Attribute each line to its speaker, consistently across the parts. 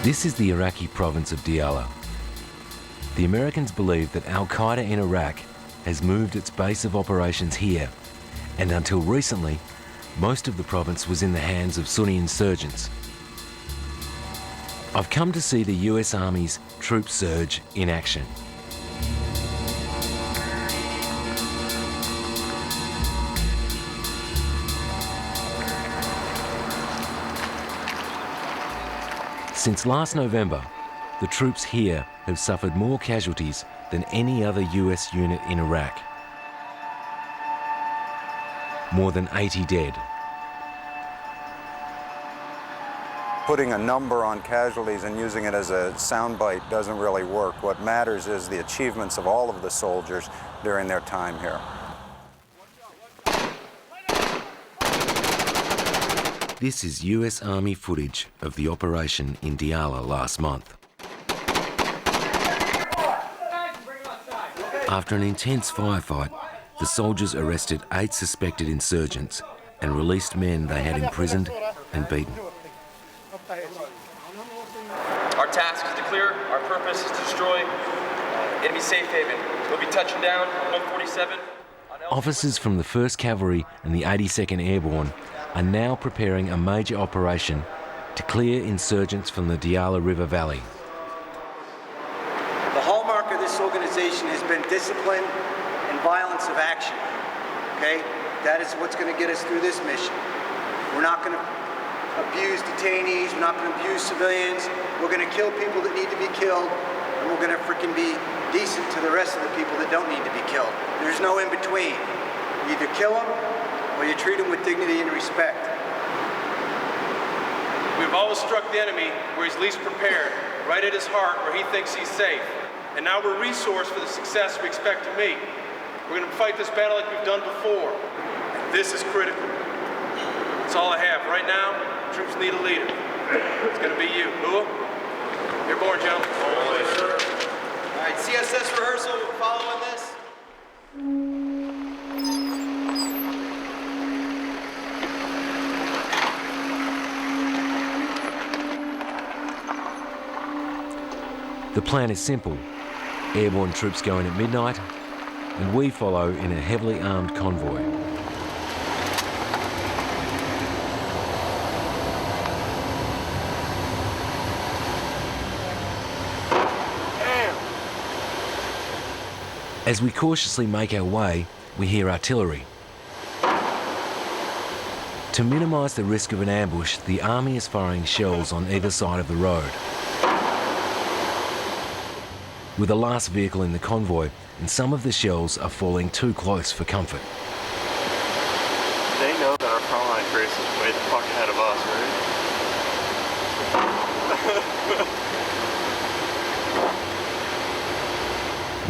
Speaker 1: This is the Iraqi province of Diyala. The Americans believe that Al-Qaeda in Iraq has moved its base of operations here, and until recently, most of the province was in the hands of Sunni insurgents. I've come to see the US Army's troop surge in action. Since last November, the troops here have suffered more casualties than any other US unit in Iraq. More than 80 dead.
Speaker 2: Putting a number on casualties and using it as a soundbite doesn't really work. What matters is the achievements of all of the soldiers during their time here.
Speaker 1: This is US Army footage of the operation in Diyala last month. After an intense firefight, the soldiers arrested 8 suspected insurgents and released men they had imprisoned and beaten.
Speaker 3: Our task is to clear, our purpose is to destroy enemy safe haven. We'll be touching down 147.
Speaker 1: Officers from the 1st Cavalry and the 82nd Airborne are now preparing a major operation to clear insurgents from the Diyala River Valley.
Speaker 4: The hallmark of this organization has been discipline and violence of action, okay? That is what's going to get us through this mission. We're not going to abuse detainees, we're not going to abuse civilians, we're going to kill people that need to be killed, and we're going to frickin' be decent to the rest of the people that don't need to be killed. There's no in between. You either kill them or you treat them with dignity and respect.
Speaker 5: We've always struck the enemy where he's least prepared, right at his heart where he thinks he's safe. And now we're resourced for the success we expect to meet. We're going to fight this battle like we've done before. This is critical. That's all I have. Right now, troops need a leader. It's going to be you. Who? Airborne, gentlemen.
Speaker 4: All right, CSS rehearsal, we're following this.
Speaker 1: The plan is simple. Airborne troops go in at midnight, and we follow in a heavily armed convoy. As we cautiously make our way, we hear artillery. To minimise the risk of an ambush, the army is firing shells on either side of the road. We're the last vehicle in the convoy, and some of the shells are falling too close for comfort.
Speaker 6: They know that our frontline crews is way the fuck ahead of us,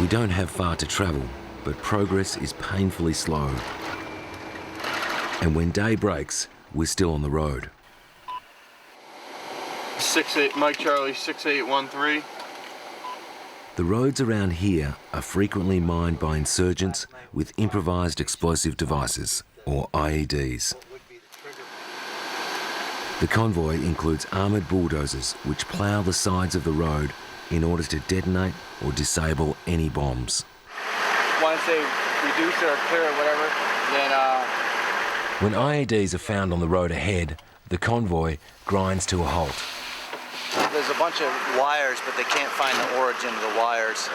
Speaker 6: right?
Speaker 1: We don't have far to travel, but progress is painfully slow. And when day breaks, we're still on the road.
Speaker 6: 68, Mike Charlie, 6813.
Speaker 1: The roads around here are frequently mined by insurgents with improvised explosive devices, or IEDs. The convoy includes armoured bulldozers which plough the sides of the road in order to detonate or disable any bombs.
Speaker 7: Once they reduce it or clear or whatever, then...
Speaker 1: When IEDs are found on the road ahead, the convoy grinds to a halt.
Speaker 4: There's a bunch of wires, but they can't find the origin of the wires.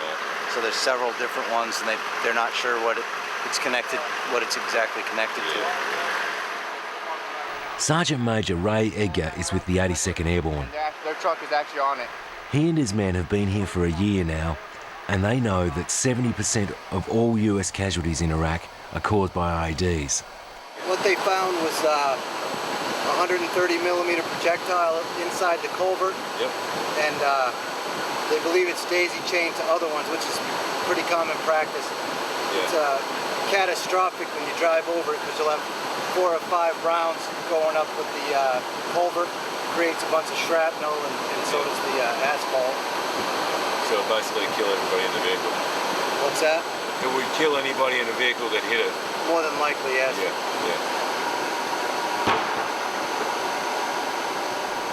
Speaker 4: So there's several different ones, and they're not sure what it's exactly connected to.
Speaker 1: Sergeant Major Ray Edgar is with the 82nd Airborne.
Speaker 7: Their truck is actually on it.
Speaker 1: He and his men have been here for a year now, and they know that 70% of all US casualties in Iraq are caused by IEDs.
Speaker 4: What they found was a 130mm projectile inside the culvert.
Speaker 6: Yep.
Speaker 4: And they believe it's daisy-chained to other ones, which is pretty common practice. Yeah. It's catastrophic when you drive over it because you'll have 4 or 5 rounds going up with the culvert. Creates a bunch of shrapnel and so does the asphalt.
Speaker 8: So it'll basically kill everybody in the vehicle.
Speaker 4: What's that?
Speaker 8: It would kill anybody in the vehicle that hit it.
Speaker 4: More than likely, yes.
Speaker 8: Yeah, yeah.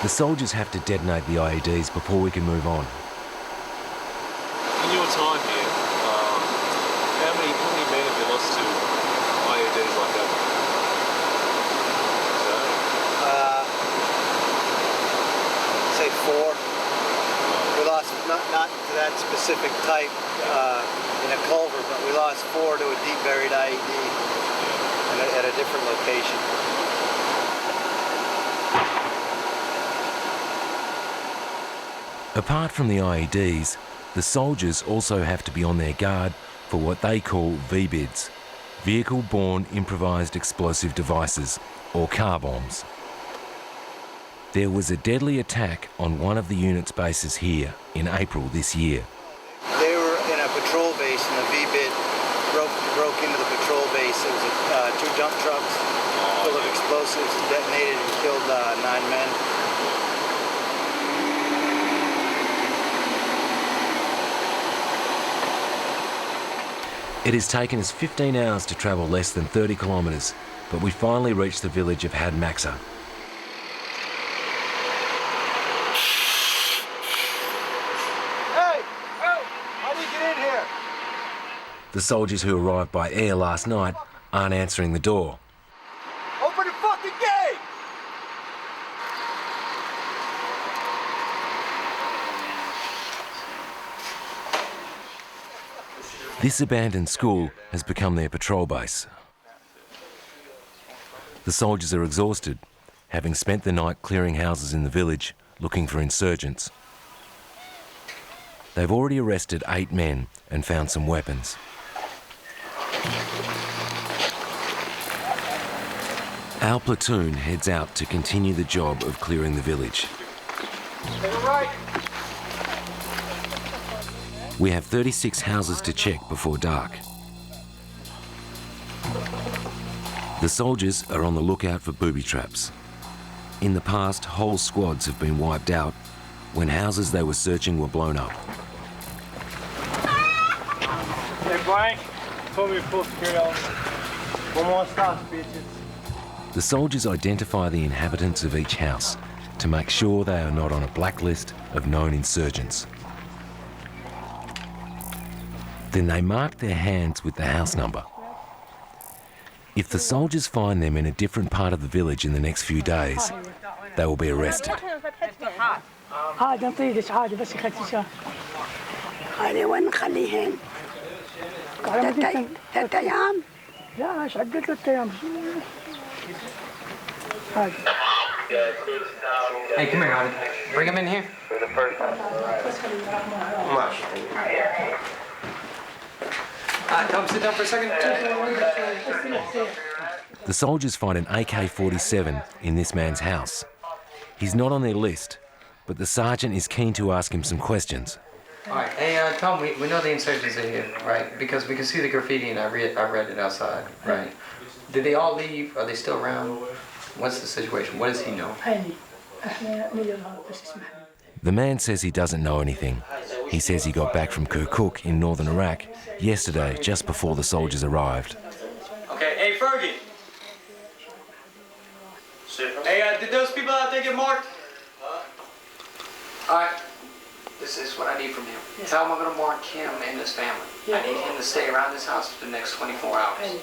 Speaker 1: The soldiers have to detonate the IEDs before we can move on.
Speaker 8: In your time here, how many men have you lost to IEDs like that?
Speaker 4: Say 4. We lost not to that specific type in a culvert, but we lost 4 to a deep buried IED at a different location.
Speaker 1: Apart from the IEDs, the soldiers also have to be on their guard for what they call VBIDs, Vehicle-Borne Improvised Explosive Devices, or car bombs. There was a deadly attack on one of the unit's bases here in April this year.
Speaker 4: They were in a patrol base and the VBID broke into the patrol base. It was 2 dump trucks full of explosives, detonated and killed 9 men.
Speaker 1: It has taken us 15 hours to travel less than 30 kilometres, but we finally reached the village of Had Maxa.
Speaker 4: Hey! How do you get in here?
Speaker 1: The soldiers who arrived by air last night aren't answering the door.
Speaker 4: Open the fucking gate!
Speaker 1: This abandoned school has become their patrol base. The soldiers are exhausted, having spent the night clearing houses in the village looking for insurgents. They've already arrested 8 men and found some weapons. Our platoon heads out to continue the job of clearing the village. We have 36 houses to check before dark. The soldiers are on the lookout for booby traps. In the past, whole squads have been wiped out when houses they were searching were blown up.
Speaker 7: Hey, Blank, put me full security on. 1 more stop, bitches.
Speaker 1: The soldiers identify the inhabitants of each house to make sure they are not on a blacklist of known insurgents. Then they mark their hands with the house number. If the soldiers find them in a different part of the village in the next few days, they will be arrested.
Speaker 9: Hey, come here, Howard. Bring him in here. Tell him to sit down for a second.
Speaker 1: The soldiers find an AK-47 in this man's house. He's not on their list, but the sergeant is keen to ask him some questions.
Speaker 9: All right. Hey, Tom, we know the insurgents are here, right? Because we can see the graffiti and I read it outside, right? Did they all leave? Are they still around? What's the situation? What does he know?
Speaker 1: The man says he doesn't know anything. He says he got back from Kirkuk in northern Iraq yesterday, just before the soldiers arrived.
Speaker 5: Okay, hey, Fergie. Hey, did those people out there get marked?
Speaker 9: All right. This is what I need from him. Tell him I'm going to mark him and his family. I need him to stay around this house for the next 24 hours.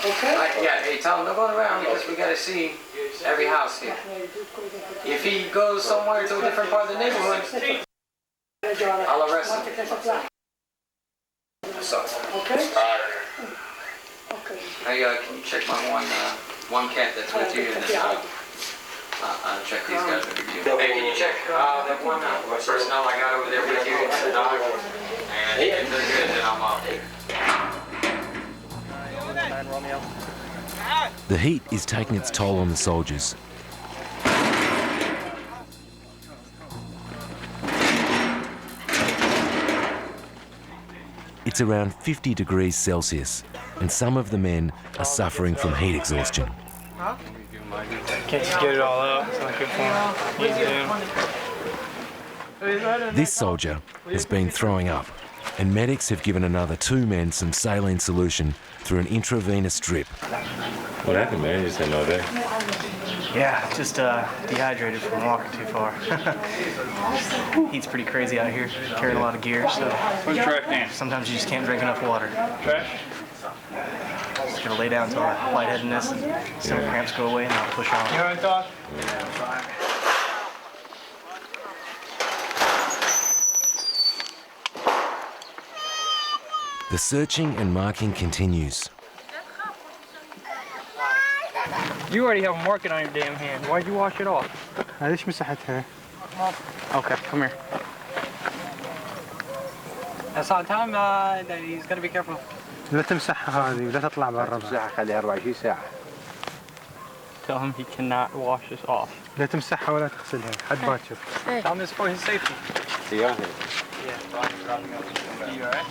Speaker 9: Okay. Yeah, hey, tell him no going around because we got to see every house here. If he goes somewhere to a different part of the neighborhood, I'll arrest him. So, okay. Hey, can you check my one cat that's with you? And then I'll check these guys with you. Hey, can you check that one personnel I got over there with you? It's the dog. And if they're good, then I'm up.
Speaker 1: The heat is taking its toll on the soldiers. It's around 50 degrees Celsius, and some of the men are suffering from heat exhaustion.
Speaker 7: Can't just get it all out. It's not good for him.
Speaker 1: This soldier has been throwing up and medics have given another 2 men some saline solution through an intravenous drip.
Speaker 10: What happened, man? You just had no day.
Speaker 11: Yeah, just dehydrated from walking too far. Heat's pretty crazy out here, carrying a lot of gear, so sometimes you just can't drink enough water. Just gonna lay down until lightheadedness and some cramps go away, and I'll push on.
Speaker 7: You alright, Doc?
Speaker 1: The searching and marking continues.
Speaker 7: You already have marking on your damn hand. Why'd you wash it off?
Speaker 11: ليش مسحتها? Okay, come here.
Speaker 7: That's on time. That he's got to be careful.
Speaker 11: لا تمسحها هذه، لا تطلع برا.
Speaker 12: تمسحها خليها 24 ساعة.
Speaker 7: Tell him he cannot wash this off.
Speaker 11: لا تمسحها ولا تغسلها، حد باكر.
Speaker 7: Tell him it's for his safety.
Speaker 12: Yeah.
Speaker 7: You alright?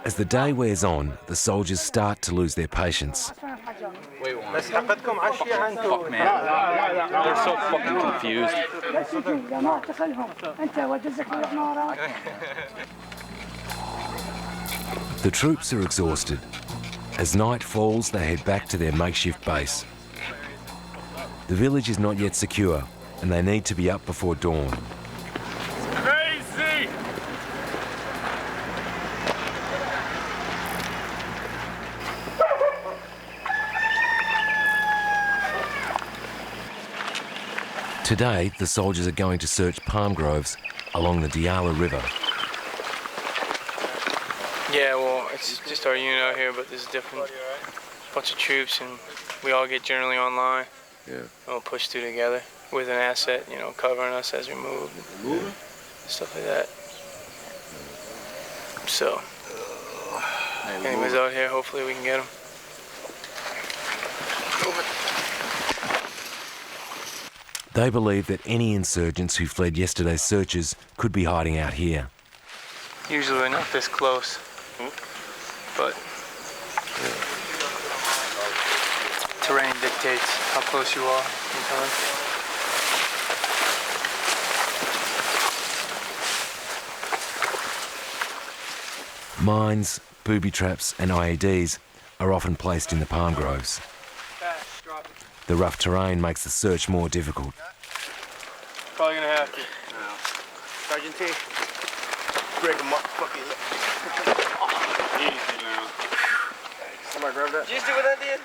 Speaker 1: As the day wears on, the soldiers start to lose their patience.
Speaker 3: Fuck, man. They're so fucking confused.
Speaker 1: The troops are exhausted. As night falls, they head back to their makeshift base. The village is not yet secure, and they need to be up before dawn.
Speaker 7: Crazy!
Speaker 1: Today, the soldiers are going to search palm groves along the Diyala River.
Speaker 13: Yeah, well, it's just our unit out here, but there's a different bunch of troops, and we all get generally online.
Speaker 10: Yeah.
Speaker 13: And we'll push through together with an asset, you know, covering us as we move. And stuff like that. So, anyways out here, hopefully we can get them.
Speaker 1: They believe that any insurgents who fled yesterday's searches could be hiding out here.
Speaker 13: Usually we're not this close, but terrain dictates how close you are sometimes.
Speaker 1: Mines, booby traps and IEDs are often placed in the palm groves. The rough terrain makes the search more difficult.
Speaker 5: Probably gonna have to.
Speaker 12: Sergeant T. Break him up, fucking.
Speaker 5: Easy now.
Speaker 12: Somebody grab that.
Speaker 5: Did you see what that did?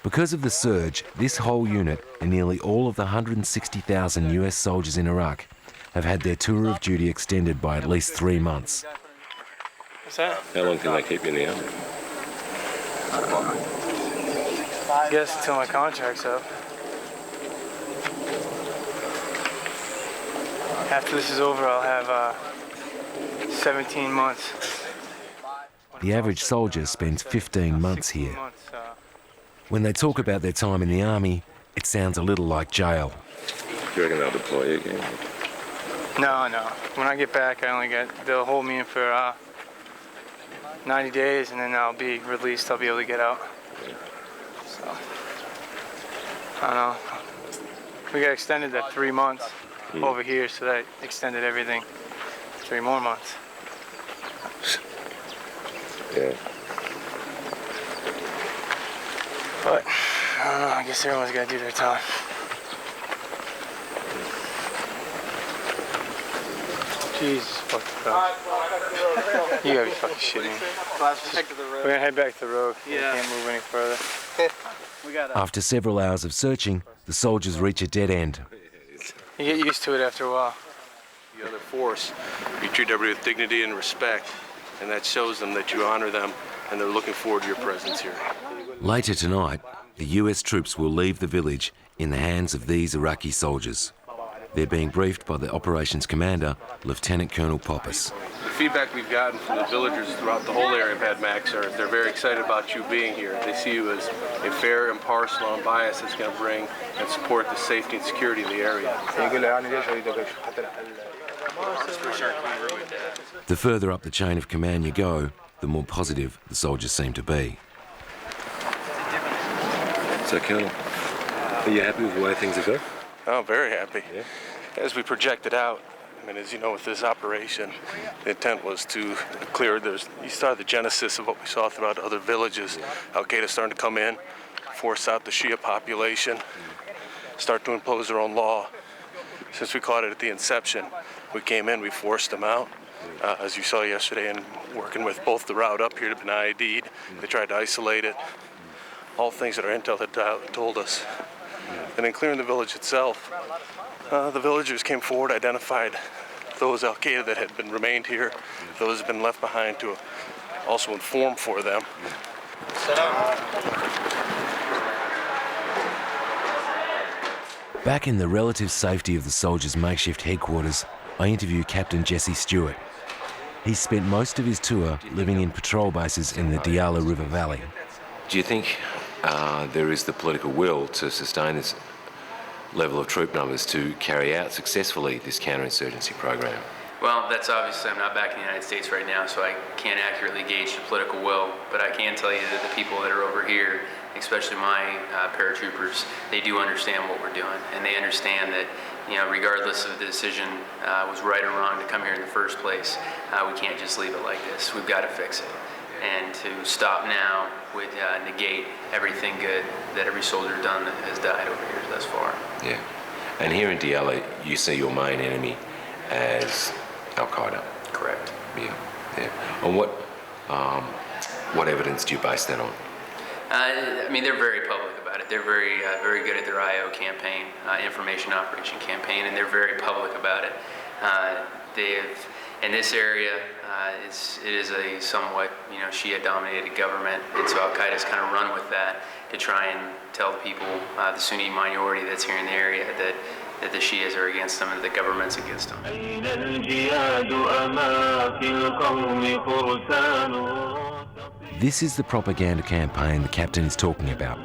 Speaker 1: Because of the surge, this whole unit and nearly all of the 160,000 US soldiers in Iraq have had their tour of duty extended by at least 3 months.
Speaker 13: What's that?
Speaker 10: How long can they keep you in the army?
Speaker 13: I guess until my contract's up. After this is over, I'll have 17 months.
Speaker 1: The average soldier spends 15 months here. When they talk about their time in the army, it sounds a little like jail.
Speaker 10: Do you reckon they'll deploy you again?
Speaker 13: No. When I get back, they'll hold me in for 90 days, and then I'll be released. I'll be able to get out. So, I don't know. We got extended to 3 months over here, so that extended everything 3 more months.
Speaker 10: Yeah.
Speaker 13: But, I don't know, I guess everyone's got to do their time. Jesus fucking Christ. You gotta be fucking shitting me. We're gonna head back to the road. Yeah. We can't move any further.
Speaker 1: After several hours of searching, the soldiers reach a dead end.
Speaker 13: You get used to it after a while.
Speaker 5: The other force, you treat everybody with dignity and respect, and that shows them that you honor them, and they're looking forward to your presence here.
Speaker 1: Later tonight, the US troops will leave the village in the hands of these Iraqi soldiers. They're being briefed by the operations commander, Lieutenant Colonel Poppas.
Speaker 5: The feedback we've gotten from the villagers throughout the whole area of Max are they're very excited about you being here. They see you as a fair, impartial, unbiased that's going to bring and support the safety and security of the area.
Speaker 1: The further up the chain of command you go, the more positive the soldiers seem to be.
Speaker 10: So, Colonel, are you happy with the way things are going?
Speaker 5: Oh, very happy.
Speaker 10: Yeah.
Speaker 5: as we projected out, I mean, as you know, with this operation, the intent was to clear. You started the genesis of what we saw throughout other villages. Al-Qaeda starting to come in, force out the Shia population, start to impose their own law. Since we caught it at the inception, we came in, we forced them out. As you saw yesterday, and working with both the route up here to been IED'd, they tried to isolate it. All things that our intel had told us. And in clearing the village itself, the villagers came forward, identified those Al-Qaeda that had remained here, those that had been left behind to also inform for them.
Speaker 1: Back in the relative safety of the soldiers' makeshift headquarters, I interview Captain Jesse Stewart. He spent most of his tour living in patrol bases in the Diyala River Valley.
Speaker 10: Do you think there is the political will to sustain this level of troop numbers to carry out successfully this counterinsurgency program?
Speaker 14: Well, that's obviously, I'm not back in the United States right now, so I can't accurately gauge the political will, but I can tell you that the people that are over here, especially my paratroopers, they do understand what we're doing, and they understand that, you know, regardless of the decision was right or wrong to come here in the first place, we can't just leave it like this. We've got to fix it. And to stop now would negate everything good that every soldier done that has died over here thus far.
Speaker 10: Yeah. And here in Diyala, you see your main enemy as Al-Qaeda.
Speaker 14: Correct.
Speaker 10: Yeah. Yeah. And what evidence do you base that on?
Speaker 14: I mean, they're very public about it. They're very good at their IO campaign, information operation campaign, and they're very public about it. In this area, it is a somewhat, you know, Shia-dominated government, and so Al-Qaeda's kind of run with that to try and tell the people, the Sunni minority that's here in the area, that the Shias are against them and the government's against them.
Speaker 1: This is the propaganda campaign the captain is talking about.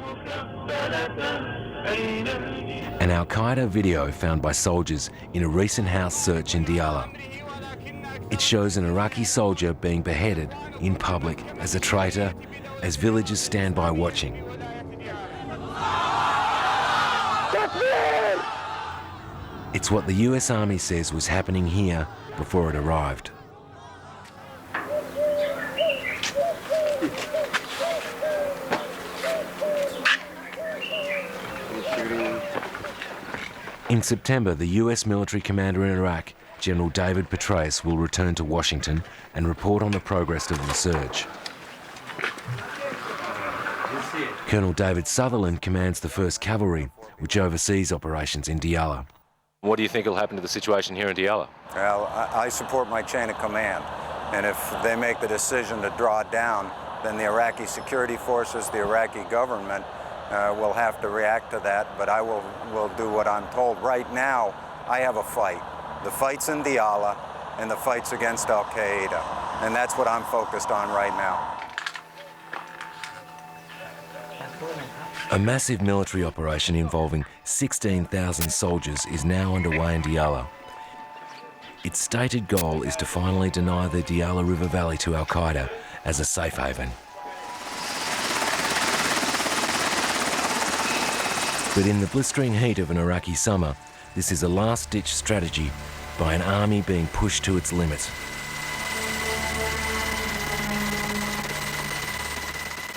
Speaker 1: An Al-Qaeda video found by soldiers in a recent house search in Diyala. It shows an Iraqi soldier being beheaded in public as a traitor, as villagers stand by watching. It's what the US Army says was happening here before it arrived. In September, the US military commander in Iraq, General David Petraeus, will return to Washington and report on the progress of the surge. Colonel David Sutherland commands the 1st Cavalry, which oversees operations in Diyala.
Speaker 10: What do you think will happen to the situation here in Diyala?
Speaker 2: Well, I support my chain of command, and if they make the decision to draw down, then the Iraqi security forces, the Iraqi government will have to react to that, but I will do what I'm told. Right now, I have a fight. The fight's in Diyala, and the fight's against Al-Qaeda, and that's what I'm focused on right now.
Speaker 1: A massive military operation involving 16,000 soldiers is now underway in Diyala. Its stated goal is to finally deny the Diyala River Valley to Al-Qaeda as a safe haven. But in the blistering heat of an Iraqi summer, this is a last-ditch strategy by an army being pushed to its limit.